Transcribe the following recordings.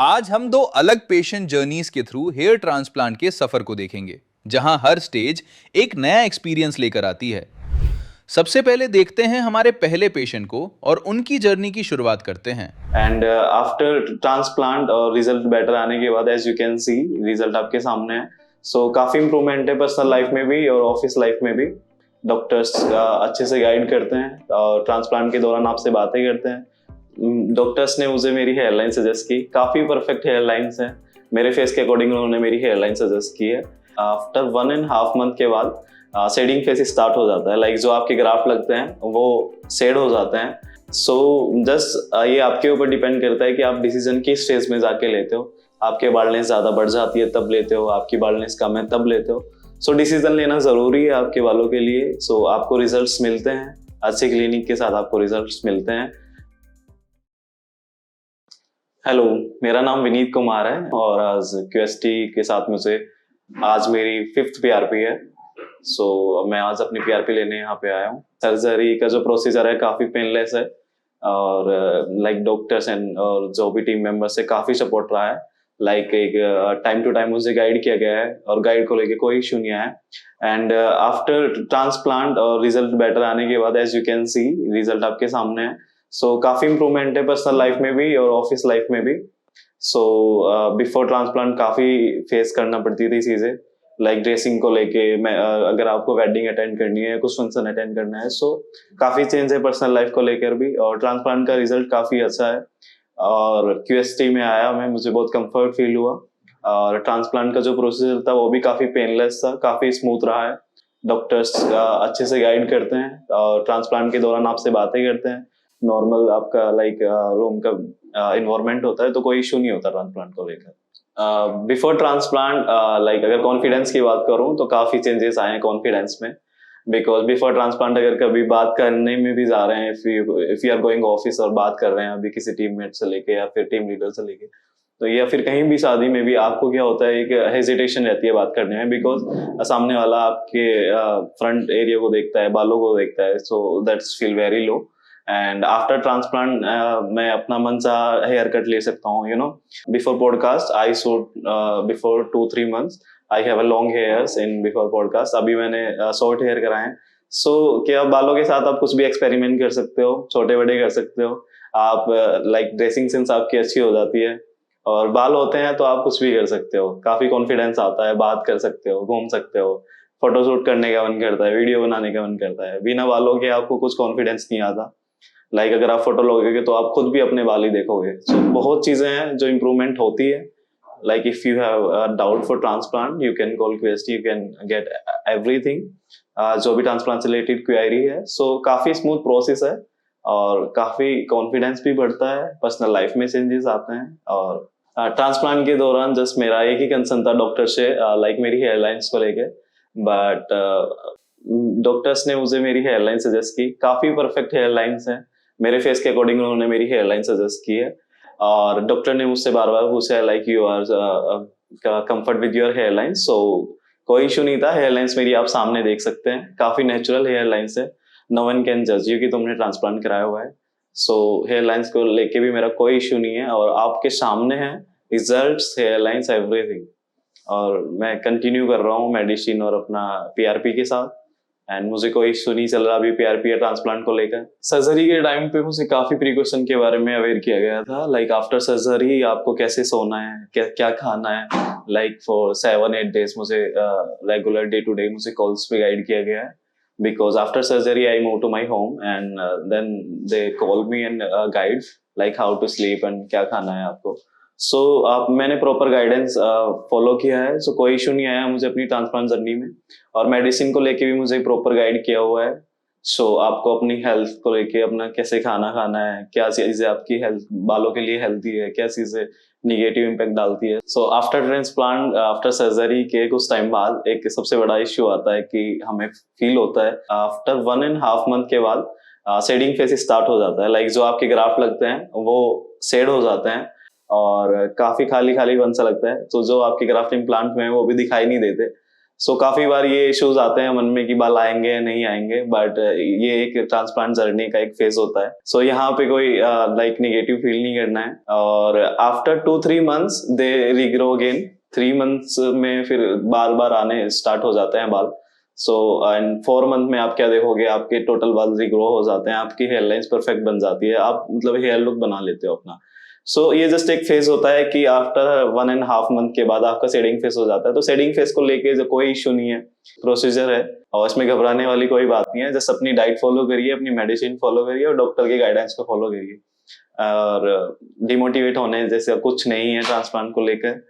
आज हम दो अलग पेशेंट जर्नीज के थ्रू हेयर ट्रांसप्लांट के सफर को देखेंगे, जहां हर स्टेज एक नया एक्सपीरियंस लेकर आती है। सबसे पहले देखते हैं हमारे पहले पेशेंट को और उनकी जर्नी की शुरुआत करते हैं। एंड आफ्टर ट्रांसप्लांट और रिजल्ट बेटर आने के बाद as you can see result आपके सामने है। सो काफी इंप्रूवमेंट है पर्सनल लाइफ में भी और ऑफिस लाइफ में भी। डॉक्टर्स अच्छे से गाइड करते हैं और ट्रांसप्लांट के दौरान आपसे बातें करते हैं। डॉक्टर्स ने मुझे मेरी हेयर लाइन सजेस्ट की, काफी परफेक्ट हेयर लाइंस हैं मेरे फेस के अकॉर्डिंग। उन्होंने मेरी हेयर लाइन सजेस्ट की है। आफ्टर 1.5 मंथ के बाद शेडिंग फेस स्टार्ट हो जाता है। लाइक जो आपके ग्राफ्ट लगते हैं वो शेड हो जाते हैं। सो जस्ट ये आपके ऊपर डिपेंड करता है कि आप डिसीजन किस स्टेज में जाके लेते हो। आपके बाल्डनेस ज्यादा बढ़ जाती है तब लेते हो, आपकी बाल्डनेस कम है तब लेते हो। सो डिसीजन लेना जरूरी है आपके बालों के लिए। सो आपको रिजल्ट्स मिलते हैं, अच्छे क्लिनिक के साथ आपको रिजल्ट्स मिलते हैं। हेलो, मेरा नाम विनीत कुमार है और आज क्यूएसटी के साथ मुझे आज मेरी 5th पीआरपी है। सो मैं आज अपनी पीआरपी लेने यहाँ पे आया हूँ। सर्जरी का जो प्रोसीजर है काफी पेनलेस है और लाइक डॉक्टर्स एंड और जो भी टीम मेंबर्स से काफी सपोर्ट रहा है। लाइक एक टाइम टू टाइम मुझे गाइड किया गया है और गाइड को लेके कोई इशू नहीं आया। एंड आफ्टर ट्रांसप्लांट और रिजल्ट बेटर आने के बाद as you can see result आपके सामने है। सो काफी इंप्रूवमेंट है पर्सनल लाइफ में भी और ऑफिस लाइफ में भी। सो बिफोर ट्रांसप्लांट काफी फेस करना पड़ती थी चीजें, लाइक ड्रेसिंग को लेके। मैं अगर आपको वेडिंग अटेंड करनी है, कुछ फंक्शन अटेंड करना है, सो काफी चेंज है पर्सनल लाइफ को लेकर भी। और ट्रांसप्लांट का रिजल्ट काफी अच्छा है और क्यूएसटी में आया मैं, मुझे बहुत कंफर्ट फील हुआ। और ट्रांसप्लांट का जो प्रोसीजर था वो भी काफी पेनलेस था, काफी स्मूथ रहा है। डॉक्टर्स अच्छे से गाइड करते हैं और ट्रांसप्लांट के दौरान आपसे बातें करते हैं। नॉर्मल आपका लाइक रूम का इन्वायरमेंट होता है, तो कोई इशू नहीं होता ट्रांसप्लांट को लेकर। बिफोर ट्रांसप्लांट लाइक अगर कॉन्फिडेंस की बात करूं तो काफी चेंजेस आए हैं कॉन्फिडेंस में। बिकॉज बिफोर ट्रांसप्लांट अगर कभी बात करने में भी जा रहे हैं, if you are going office और बात कर रहे हैं अभी किसी टीममेट से लेके या फिर टीम लीडर से लेके, तो या फिर कहीं भी शादी में भी आपको क्या होता है, एक हेजिटेशन रहती है बात करने में। बिकॉज सामने वाला आपके फ्रंट एरिया को देखता है, बालों को देखता है, so that's feel very low. And after transplant मैं अपना मन चाहा हेयर कट ले सकता हूँ। You know, before podcast I shoot before 2-3 months I have a long hairs in before podcast. अभी मैंने शॉर्ट हेयर कराए हैं। सो क्या बालों के साथ आप कुछ भी एक्सपेरिमेंट कर सकते हो, छोटे बड़े कर सकते हो आप। लाइक ड्रेसिंग सेंस आपकी अच्छी हो जाती है और बाल होते हैं तो आप कुछ भी कर सकते हो। काफी कॉन्फिडेंस आता है, बात कर सकते हो, घूम सकते हो, फोटोशूट करने का मन करता है, वीडियो बनाने का मन करता है। बिना बालों के आपको कुछ कॉन्फिडेंस नहीं आता। लाइक अगर आप फोटो लोगे तो आप खुद भी अपने बाल ही देखोगे। सो बहुत चीजें हैं जो इम्प्रूवमेंट होती है। Like if you have doubt for transplant you can call क्यूएसटी, you can get everything जो भी ट्रांसप्लांट से रिलेटेड क्वेरी है। सो काफी स्मूथ प्रोसेस है और काफी कॉन्फिडेंस भी बढ़ता है, पर्सनल लाइफ में चेंजेस आते हैं। और ट्रांसप्लांट के दौरान जस्ट मेरा एक ही कंसर्न था डॉक्टर से, लाइक मेरी हेयरलाइंस को लेके। बट डॉक्टर्स ने मुझे मेरी हेयरलाइन सजेस्ट की, काफी परफेक्ट हेयरलाइंस हैं मेरे फेस के अकॉर्डिंग। उन्होंने मेरी हेयरलाइन सजेस्ट की है और डॉक्टर ने मुझसे बार बार पूछा है like you are comfort with your hairline. So कोई इशू नहीं था। हेयरलाइंस मेरी आप सामने देख सकते हैं, काफी नेचुरल हेयरलाइंस है। नो वन कैन जज यू कि तुमने ट्रांसप्लांट कराया हुआ है। सो हेयरलाइंस को लेके भी मेरा कोई इशू नहीं है और आपके सामने है रिजल्ट्स, हेयरलाइंस, एवरीथिंग। और मैं कंटिन्यू कर रहा हूँ मेडिसिन और अपना पीआरपी के साथ। एंड मुझे कोई इशू नहीं चल रहा अभी पीआरपी या ट्रांसप्लांट को लेकर। सर्जरी के टाइम पे मुझे काफी प्रिकॉशन के बारे में अवेयर किया गया था। लाइक आफ्टर सर्जरी आपको कैसे सोना है, क्या खाना है। लाइक फॉर 7-8 days मुझे रेगुलर डे टू डे मुझे कॉल्स पे गाइड किया गया है। Because after surgery I move to my home and then they call me and guide like how to sleep and क्या खाना है आपको। सो मैंने प्रॉपर गाइडेंस फॉलो किया है। सो कोई इशू नहीं आया मुझे अपनी ट्रांसप्लांट जर्नी में। और मेडिसिन को लेके भी मुझे प्रॉपर गाइड किया हुआ है। सो आपको अपनी हेल्थ को लेके अपना कैसे खाना खाना है, क्या चीजें आपकी हेल्थ बालों के लिए हेल्थी है, क्या चीजें निगेटिव इम्पैक्ट डालती है। So after transplant, after surgery के कुछ टाइम बाद एक सबसे बड़ा इश्यू आता है कि हमें फील होता है आफ्टर 1.5 month के बाद शेडिंग फेस स्टार्ट हो जाता है। लाइक जो आपके ग्राफ्ट लगते हैं वो शेड हो जाते हैं और काफी खाली खाली सा लगता है। तो जो आपके ग्राफ्ट इम्प्लांट में है वो भी दिखाई नहीं देते। सो काफी बार ये इश्यूज आते हैं मन में कि बाल आएंगे या नहीं आएंगे, बट ये एक ट्रांसप्लांट जर्नी का एक फेज होता है। सो यहाँ पे कोई लाइक नेगेटिव फील नहीं करना है। और after 2-3 months they regrow again. 3 months में फिर बार बार आने स्टार्ट हो जाते हैं बाल। सो एंड 4 मंथ में आप क्या देखोगे, आपके टोटल बाल रीग्रो हो जाते हैं, आपकी हेयर लाइंस परफेक्ट बन जाती है, आप मतलब हेयर लुक बना लेते हो अपना। सो ये जस्ट एक फेज होता है कि आफ्टर 1.5 मंथ के बाद आपका शेडिंग फेज हो जाता है। तो शेडिंग फेज को लेके जो कोई इश्यू नहीं है, प्रोसीजर है और इसमें घबराने वाली कोई बात नहीं है। जस्ट अपनी डाइट फॉलो करिए, अपनी मेडिसिन फॉलो करिए और डॉक्टर की गाइडेंस को फॉलो करिए। और डिमोटिवेट होने जैसे कुछ नहीं है ट्रांसप्लांट को लेकर।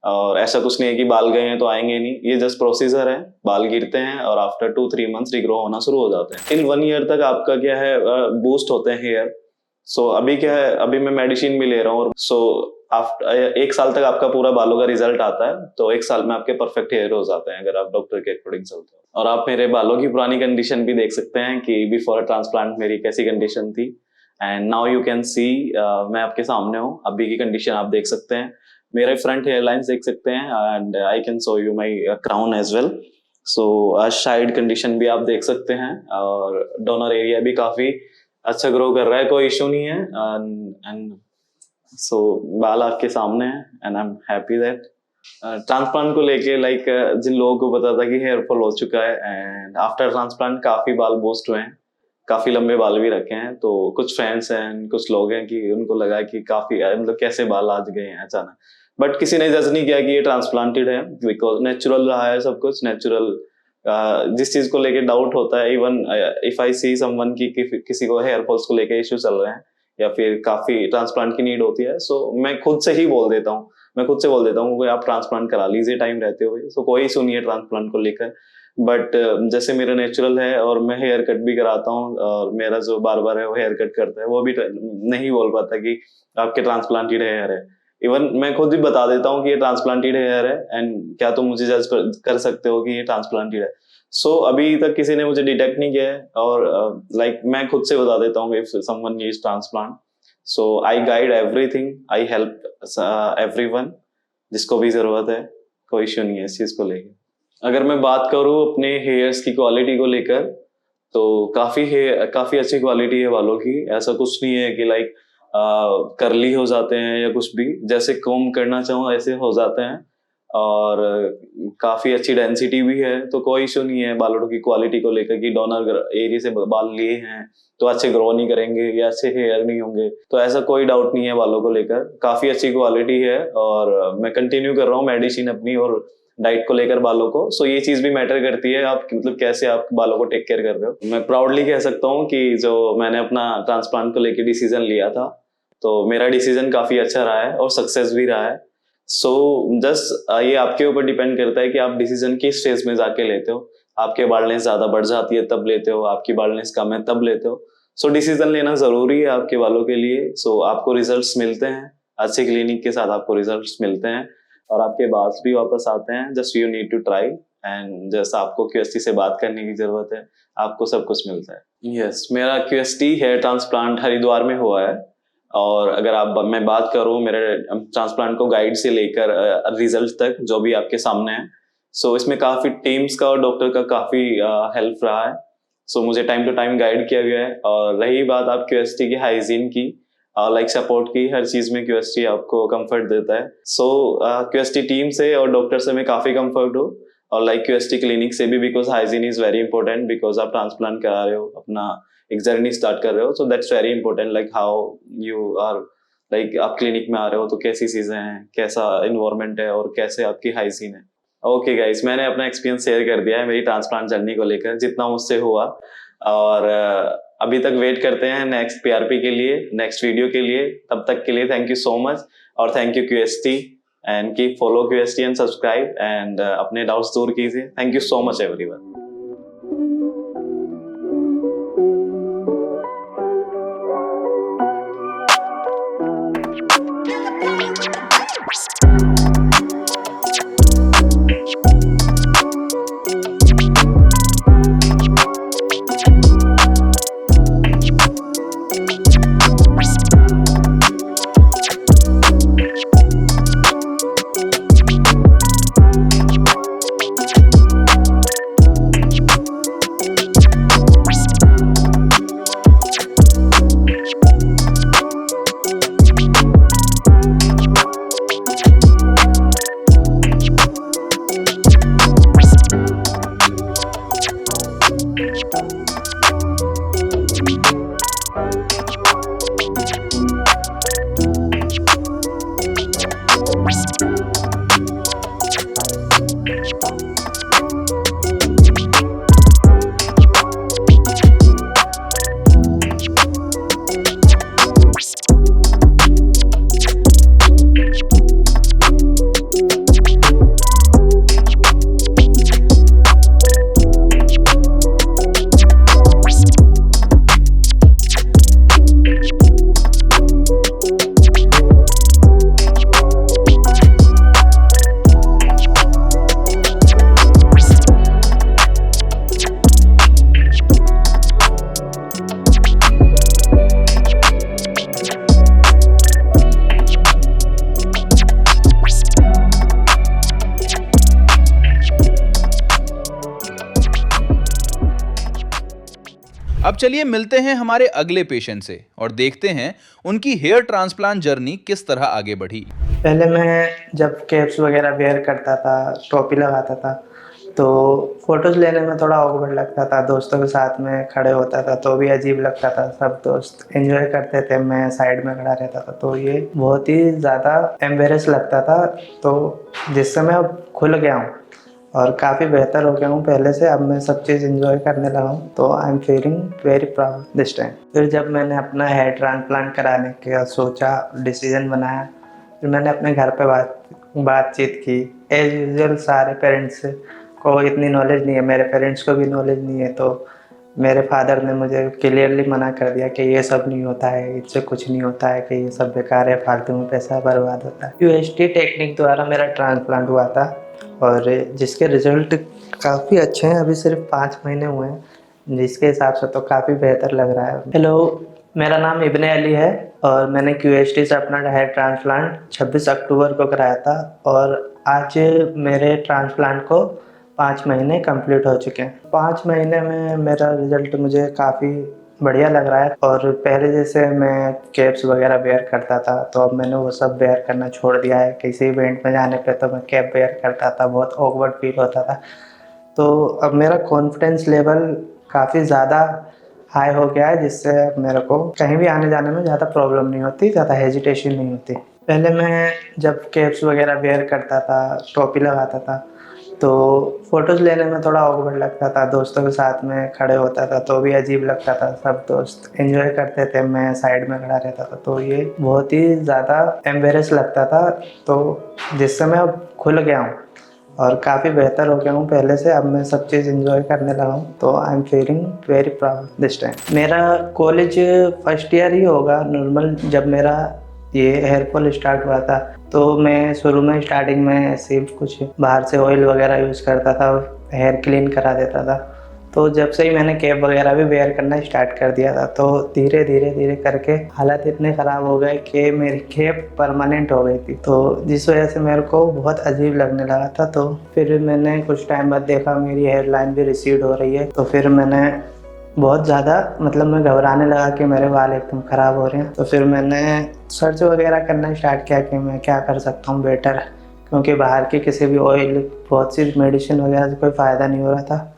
और ऐसा कुछ नहीं है कि बाल गए हैं तो आएंगे नहीं, ये जस्ट प्रोसीजर है। बाल गिरते हैं और आफ्टर 2-3 मंथ्स रिग्रो होना शुरू हो जाते हैं। टिल 1 ईयर तक आपका क्या है, बूस्ट होते हैं हेयर। सो अभी क्या है, अभी मैं मेडिसिन भी ले रहा हूँ। सो आफ्टर 1 साल तक आपका पूरा बालों का रिजल्ट आता है। तो 1 साल में आपके परफेक्ट हेयर हो जाते हैं अगर आप डॉक्टर के अकॉर्डिंग चलते हो। और आप मेरे बालों की पुरानी कंडीशन भी देख सकते हैं कि बिफोर ट्रांसप्लांट मेरी कैसी कंडीशन थी। एंड नाउ यू कैन सी, मैं आपके सामने हूँ, अभी की कंडीशन आप देख सकते हैं। मेरे फ्रंट हेयर लाइंस देख सकते हैं and I can show you my crown as well. So side condition भी आप देख सकते हैं और डोनर एरिया भी काफी अच्छा ग्रो कर रहा है, कोई इशू नहीं है। एंड सो बाल आपके सामने है and I am happy that. Transplant को लेके लाइक जिन लोगों को पता था कि हेयर फॉल हो चुका है एंड आफ्टर ट्रांसप्लांट काफी बाल बूस्ट हुए हैं, काफी लंबे बाल भी रखे हैं। तो कुछ फ्रेंड्स हैं, कुछ लोग हैं कि उनको लगा कि काफी मतलब कैसे बाल आज गए हैं अचानक, बट किसी ने जज नहीं किया कि ये ट्रांसप्लांटेड है, बिकॉज नेचुरल रहा है सब कुछ नेचुरल। जिस चीज को लेके डाउट होता है, even if I see someone की किसी को हेयर फॉल्स को लेके इश्यू चल रहे हैं या फिर काफी ट्रांसप्लांट की नीड होती है, सो मैं खुद से ही बोल देता हूँ, कि आप ट्रांसप्लांट करा लीजिए टाइम रहते हुए। सो कोई इशू नहीं है ट्रांसप्लांट को लेकर। बट जैसे मेरा नेचुरल है और मैं हेयर कट भी कराता हूँ और मेरा जो बार्बर है वो हेयर कट करता है, वो भी नहीं बोल पाता कि आपके ट्रांसप्लांटेड हेयर है। इवन मैं खुद भी बता देता हूँ कि ये ट्रांसप्लांटेड हेयर है एंड क्या तुम मुझे जज कर सकते हो कि ये ट्रांसप्लांटेड है। सो अभी तक किसी ने मुझे डिटेक्ट नहीं किया है और लाइक मैं खुद से बता देता हूँ if someone needs transplant. So I guide everything, I help everyone, जिसको भी जरूरत है, कोई इश्यू नहीं है इस चीज को लेकर। अगर मैं बात करूँ अपने हेयर्स की क्वालिटी को लेकर, तो काफी अच्छी क्वालिटी है बालों की। ऐसा कुछ नहीं है कि लाइक करली हो जाते हैं या कुछ भी, जैसे कोम करना चाहो ऐसे हो जाते हैं और काफी अच्छी डेंसिटी भी है। तो कोई इशू नहीं है बालों की क्वालिटी को लेकर कि डोनर एरिया से बाल लिए हैं तो अच्छे ग्रो नहीं करेंगे या अच्छे हेयर नहीं होंगे, तो ऐसा कोई डाउट नहीं है बालों को लेकर। काफी अच्छी क्वालिटी है और मैं कंटिन्यू कर रहा हूँ मेडिसिन अपनी और डाइट को लेकर बालों को। सो ये चीज भी मैटर करती है, आप मतलब कैसे आप बालों को टेक केयर कर रहे हो। मैं प्राउडली कह सकता हूँ कि जो मैंने अपना ट्रांसप्लांट को लेकर डिसीजन लिया था, तो मेरा डिसीजन काफी अच्छा रहा है और सक्सेस भी रहा है। सो जस्ट ये आपके ऊपर डिपेंड करता है कि आप डिसीजन किस स्टेज में जाके लेते हो। आपके बाल्डनेस ज्यादा बढ़ जाती है तब लेते हो, आपकी बाल्डनेस कम है तब लेते हो। सो डिसीजन लेना जरूरी है आपके बालों के लिए। सो आपको रिजल्ट्स मिलते हैं, अच्छे क्लिनिक के साथ आपको रिजल्ट्स मिलते हैं और आपके बाल भी वापस आते हैं। Just you need to try and just आपको क्यूएसटी से बात करने की जरूरत है, आपको सब कुछ मिलता है। यस, मेरा क्यूएसटी हेयर ट्रांसप्लांट हरिद्वार में हुआ है। और अगर मैं बात करूं मेरे ट्रांसप्लांट को गाइड से लेकर रिजल्ट तक जो भी आपके सामने है, सो इसमें काफी टीम्स का और डॉक्टर का काफी हेल्प रहा है। सो मुझे टाइम टू टाइम गाइड किया गया है। और रही बात आप क्यूएसटी की हाइजीन की, लाइक सपोर्ट की, हर चीज में क्यूएसटी आपको कंफर्ट देता है। सो क्यूएसटी टीम से और डॉक्टर से मैं काफी कंफर्ट हूँ और लाइक क्यूएसटी क्लिनिक से भी, because hygiene is very important. Because आप ट्रांसप्लांट करा रहे हो, अपना एक जर्नी स्टार्ट कर रहे हो, so that's very important. Like how you are, like आप क्लिनिक में आ रहे हो तो कैसी चीजें हैं, कैसा इन्वायरमेंट है और कैसे आपकी हाइजीन है। ओके गाइस, मैंने अपना एक्सपीरियंस शेयर कर दिया है मेरी ट्रांसप्लांट जर्नी को लेकर, जितना मुझसे हुआ। और अभी तक वेट करते हैं नेक्स्ट पीआरपी के लिए, नेक्स्ट वीडियो के लिए। तब तक के लिए थैंक यू सो मच और thank you क्यूएसटी and keep follow क्यूएसटी and subscribe and अपने डाउट्स दूर कीजिए। Thank you so much everyone. अब चलिए मिलते हैं हमारे अगले पेशेंट से और देखते हैं उनकी हेयर ट्रांसप्लांट जर्नी किस तरह आगे बढ़ी। पहले मैं जब कैप्स वगैरह वेयर करता था, टोपी लगाता था, तो फ़ोटोज़ लेने में थोड़ा ऑकवर्ड लगता था। दोस्तों के साथ में खड़े होता था तो भी अजीब लगता था। सब दोस्त एंजॉय करते थे, मैं साइड में खड़ा रहता था, तो ये बहुत ही ज़्यादा एम्बेरस लगता था। तो जिससे मैं अब खुल गया हूँ और काफ़ी बेहतर हो गया हूँ पहले से। अब मैं सब चीज़ एंजॉय करने लगा हूँ, तो I am feeling very proud this time. फिर जब मैंने अपना हेयर ट्रांसप्लांट कराने का सोचा, डिसीजन बनाया, फिर मैंने अपने घर पे बातचीत की। एज यूजुअल सारे पेरेंट्स को इतनी नॉलेज नहीं है, मेरे पेरेंट्स को भी नॉलेज नहीं है, तो मेरे फादर ने मुझे क्लियरली मना कर दिया कि ये सब नहीं होता है, इससे कुछ नहीं होता है, कि ये सब बेकार है, फालतू में पैसा बर्बाद होता है। यूएसटी टेक्निक द्वारा मेरा ट्रांसप्लांट हुआ था और जिसके रिज़ल्ट काफ़ी अच्छे हैं। अभी सिर्फ 5 महीने हुए हैं, जिसके हिसाब से तो काफ़ी बेहतर लग रहा है। हेलो, मेरा नाम इब्ने अली है और मैंने क्यूएसटी से अपना हेयर ट्रांसप्लांट 26 अक्टूबर को कराया था और आज मेरे ट्रांसप्लांट को 5 महीने कंप्लीट हो चुके हैं। 5 महीने में मेरा रिज़ल्ट मुझे काफ़ी बढ़िया लग रहा है और पहले जैसे मैं कैप्स वगैरह वेयर करता था, तो अब मैंने वो सब वेयर करना छोड़ दिया है। किसी इवेंट में जाने पे तो मैं कैप वेयर करता था, बहुत ऑकवर्ड फील होता था। तो अब मेरा कॉन्फिडेंस लेवल काफ़ी ज़्यादा हाई हो गया है, जिससे अब मेरे को कहीं भी आने जाने में ज़्यादा प्रॉब्लम नहीं होती, ज़्यादा हेजिटेशन नहीं होती। पहले मैं जब कैप्स वगैरह वेयर करता था, टोपी लगाता था, तो फ़ोटोज़ लेने में थोड़ा ऑकवर्ड लगता था। दोस्तों के साथ में खड़े होता था तो भी अजीब लगता था। सब दोस्त एंजॉय करते थे, मैं साइड में खड़ा रहता था, तो ये बहुत ही ज़्यादा एम्बेरस लगता था। तो जिससे मैं अब खुल गया हूँ और काफ़ी बेहतर हो गया हूँ पहले से। अब मैं सब चीज़ एंजॉय करने लगा हूँ, तो I am feeling very proud this time. मेरा कॉलेज फर्स्ट ईयर ही होगा नॉर्मल। जब मेरा ये हेयर फॉल स्टार्ट हुआ था, तो मैं शुरू में स्टार्टिंग में सिर्फ कुछ बाहर से ऑयल वगैरह यूज़ करता था, हेयर क्लीन करा देता था। तो जब से ही मैंने कैप वगैरह भी वेयर करना स्टार्ट कर दिया था, तो धीरे धीरे करके हालात इतने ख़राब हो गए कि मेरी कैप परमानेंट हो गई थी। तो जिस वजह से मेरे को बहुत अजीब लगने लगा था। तो फिर मैंने कुछ टाइम बाद देखा मेरी हेयर लाइन भी रिसीड हो रही है, तो फिर मैंने बहुत ज़्यादा मैं घबराने लगा कि मेरे बाल एकदम ख़राब हो रहे हैं। तो फिर मैंने सर्च वगैरह करना स्टार्ट किया कि मैं क्या कर सकता हूँ बेटर, क्योंकि बाहर के किसी भी ऑयल, बहुत सी मेडिसिन वगैरह से कोई फ़ायदा नहीं हो रहा था।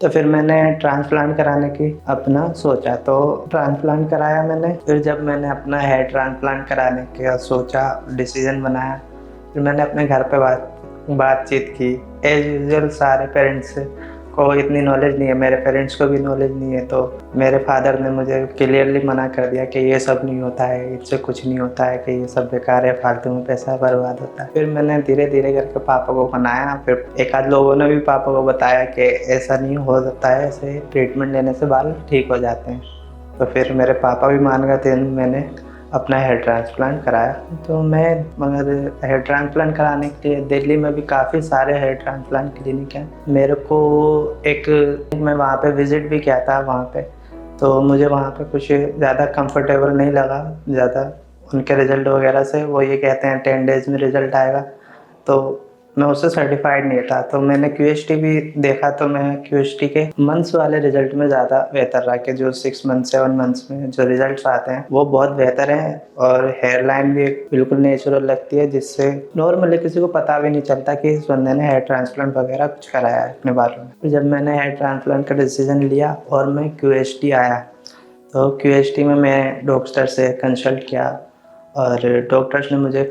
तो फिर मैंने ट्रांसप्लांट कराने की अपना सोचा, तो ट्रांसप्लांट कराया मैंने। फिर जब मैंने अपना हेयर ट्रांसप्लांट कराने का सोचा, डिसीजन बनाया, फिर मैंने अपने घर पे बातचीत की। एज यूजुअल सारे पेरेंट्स को इतनी नॉलेज नहीं है, मेरे पेरेंट्स को भी नॉलेज नहीं है, तो मेरे फादर ने मुझे क्लियरली मना कर दिया कि ये सब नहीं होता है, इससे कुछ नहीं होता है, कि ये सब बेकार है, फालतू में पैसा बर्बाद होता है। फिर मैंने धीरे धीरे करके पापा को मनाया। फिर एक आध लोगों ने भी पापा को बताया कि ऐसा नहीं हो सकता है, ऐसे ट्रीटमेंट लेने से बाल ठीक हो जाते हैं। तो फिर मेरे पापा भी मान गए थे, मैंने अपना हेयर ट्रांसप्लांट कराया। तो मैं मगर हेयर ट्रांसप्लांट कराने के लिए दिल्ली में भी काफ़ी सारे हेयर ट्रांसप्लांट क्लिनिक हैं। मेरे को मैं वहाँ पे विज़िट भी किया था वहाँ पे, तो मुझे वहाँ पे कुछ ज़्यादा कंफर्टेबल नहीं लगा ज़्यादा उनके रिज़ल्ट वगैरह से। वो ये कहते हैं 10 डेज़ में रिज़ल्ट आएगा, तो मैं उससे सर्टिफाइड नहीं था। तो मैंने क्यूएसटी भी देखा, तो मैं क्यूएसटी के मंथ्स वाले रिजल्ट में ज़्यादा बेहतर रहा, कि जो 6 मंथ 7 मंथ्स में जो रिजल्ट्स आते हैं वो बहुत बेहतर हैं और हेयर लाइन भी बिल्कुल नेचुरल लगती है, जिससे नॉर्मली किसी को पता भी नहीं चलता कि इस बंदे ने हेयर ट्रांसप्लांट वगैरह कुछ कराया है अपने बालों में। जब मैंने हेयर ट्रांसप्लांट का डिसीजन लिया और मैं क्यूएसटी आया, तो क्यूएसटी में मैं डॉक्टर से कंसल्ट किया और डॉक्टर्स ने मुझे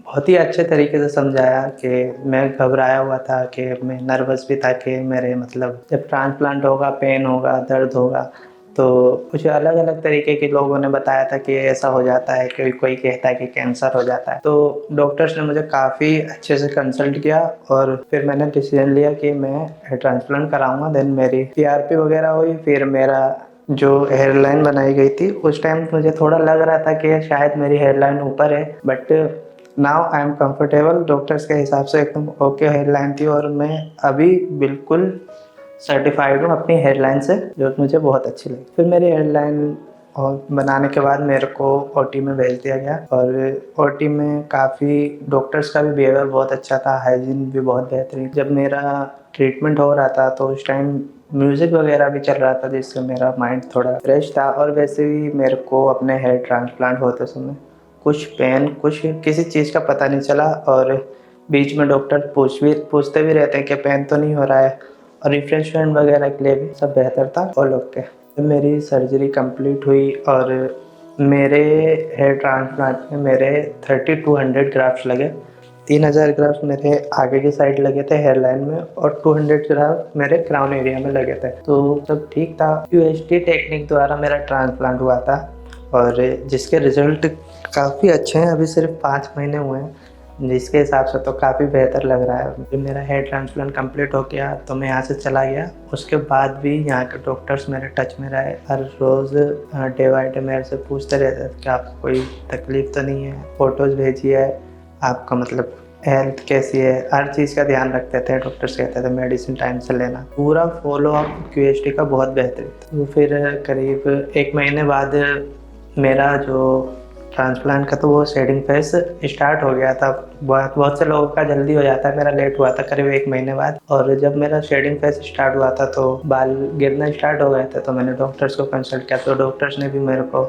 बहुत ही अच्छे तरीके से समझाया कि मैं घबराया हुआ था, कि मैं नर्वस भी था कि मेरे जब ट्रांसप्लांट होगा, पेन होगा, दर्द होगा। तो कुछ अलग अलग तरीके के लोगों ने बताया था कि ऐसा हो जाता है, कोई कहता है कि कैंसर हो जाता है। तो डॉक्टर्स ने मुझे काफ़ी अच्छे से कंसल्ट किया और फिर मैंने डिसीजन लिया कि मैं ट्रांसप्लांट कराऊंगा। देन मेरी पीआरपी वगैरह हुई। फिर मेरा जो हेयर लाइन बनाई गई थी, उस टाइम मुझे थोड़ा लग रहा था कि शायद मेरी हेयर लाइन ऊपर है, but now I am comfortable. Doctors के हिसाब से एकदम ओके हेयर लाइन थी और मैं अभी बिल्कुल सर्टिफाइड हूँ अपनी हेयर लाइन से, जो मुझे बहुत अच्छी लगी। फिर मेरी हेयर लाइन और बनाने के बाद मेरे को ओटी में भेज दिया गया और ओटी में काफ़ी डॉक्टर्स का भी बिहेवियर बहुत अच्छा था, हाइजीन भी बहुत बेहतरीन। जब मेरा ट्रीटमेंट हो रहा था तो उस टाइम म्यूज़िक वगैरह भी चल रहा था जिससे मेरा माइंड थोड़ा फ्रेश था। और वैसे भी मेरे को अपने हेयर ट्रांसप्लांट होते समय कुछ पेन कुछ किसी चीज़ का पता नहीं चला। और बीच में डॉक्टर पूछते भी रहते हैं कि पेन तो नहीं हो रहा है, और रिफ्रेशमेंट वगैरह के लिए भी सब बेहतर था और लोग के। मेरी सर्जरी कंप्लीट हुई और मेरे हेयर ट्रांसप्लांट में मेरे 3200 ग्राफ्ट लगे। 3000 ग्राफ्ट मेरे आगे की साइड लगे थे हेयर लाइन में, और 200 ग्राफ्ट मेरे क्राउन एरिया में लगे थे। तो सब ठीक था। QST टेक्निक द्वारा मेरा ट्रांसप्लांट हुआ था और जिसके रिज़ल्ट काफ़ी अच्छे हैं। अभी सिर्फ 5 महीने हुए हैं, जिसके हिसाब से तो काफ़ी बेहतर लग रहा है। जब मेरा हेयर ट्रांसप्लांट कंप्लीट हो गया तो मैं यहाँ से चला गया। उसके बाद भी यहाँ के डॉक्टर्स मेरे टच में रहे। हर रोज़ डे बाई डे मेरे से पूछते रहते थे कि आपको कोई तकलीफ़ तो नहीं है, फ़ोटोज़ भेजिए, आपका मतलब हेल्थ कैसी है, हर चीज़ का ध्यान रखते थे। डॉक्टर्स कहते थे मेडिसिन टाइम से लेना। पूरा फॉलो अप QST का बहुत बेहतरीन था। तो फिर करीब 1 महीने बाद मेरा जो ट्रांसप्लांट का तो वो शेडिंग फेज स्टार्ट हो गया था। बहुत से लोगों का जल्दी हो जाता है, मेरा लेट हुआ था करीब 1 महीने बाद। और जब मेरा शेडिंग फेज स्टार्ट हुआ था तो बाल गिरना स्टार्ट हो गए थे। तो मैंने डॉक्टर्स को कंसल्ट किया, तो डॉक्टर्स ने भी मेरे को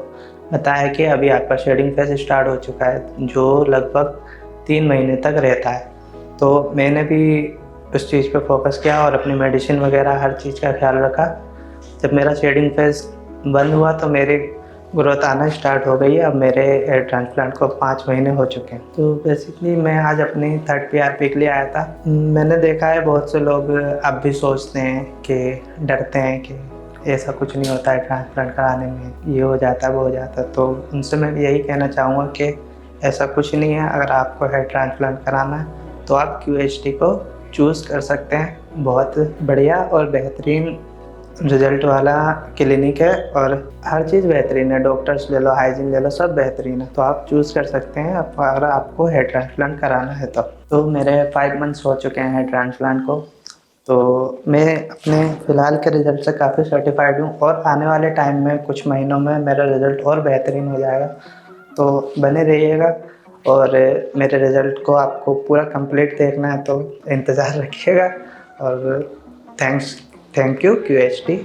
बताया कि अभी आपका शेडिंग फेज स्टार्ट हो चुका है, जो लगभग 3 महीने तक रहता है। तो मैंने भी उस चीज़ पे फोकस किया और अपनी मेडिसिन वगैरह हर चीज़ का ख्याल रखा। जब मेरा शेडिंग फेज बंद हुआ तो मेरी ग्रोथ आना स्टार्ट हो गई है। अब मेरे हेयर ट्रांसप्लांट को 5 महीने हो चुके हैं। तो बेसिकली मैं आज अपनी 3rd PRP के लिए आया था। मैंने देखा है बहुत से लोग अब भी सोचते हैं कि डरते हैं कि ऐसा कुछ नहीं होता है ट्रांसप्लांट कराने में, ये हो जाता है वो हो जाता है। तो उनसे मैं यही कहना चाहूँगा कि ऐसा कुछ नहीं है। अगर आपको हेयर ट्रांसप्लांट कराना है तो आप QST को चूज़ कर सकते हैं। बहुत बढ़िया और बेहतरीन रिज़ल्ट वाला क्लिनिक है और हर चीज़ बेहतरीन है। डॉक्टर्स ले लो, हाइजीन ले लो, सब बेहतरीन है। तो आप चूज़ कर सकते हैं अगर आपको हेयर ट्रांसप्लांट कराना है तो मेरे 5 मंथ्स हो चुके हैं हेयर ट्रांसप्लांट को। तो मैं अपने फ़िलहाल के रिज़ल्ट से काफ़ी सर्टिफाइड हूँ और आने वाले टाइम में कुछ महीनों में मेरा रिज़ल्ट और बेहतरीन हो जाएगा। तो बने रहिएगा और मेरे रिज़ल्ट को आपको पूरा कंप्लीट देखना है तो इंतज़ार रखिएगा। और thank you QST।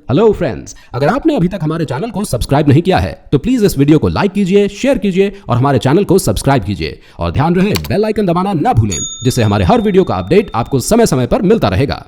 Hello friends, अगर आपने अभी तक हमारे चैनल को सब्सक्राइब नहीं किया है तो प्लीज इस वीडियो को लाइक कीजिए, शेयर कीजिए और हमारे चैनल को सब्सक्राइब कीजिए। और ध्यान रहे बेल आइकन दबाना ना भूलें, जिससे हमारे हर वीडियो का अपडेट आपको समय समय पर मिलता रहेगा।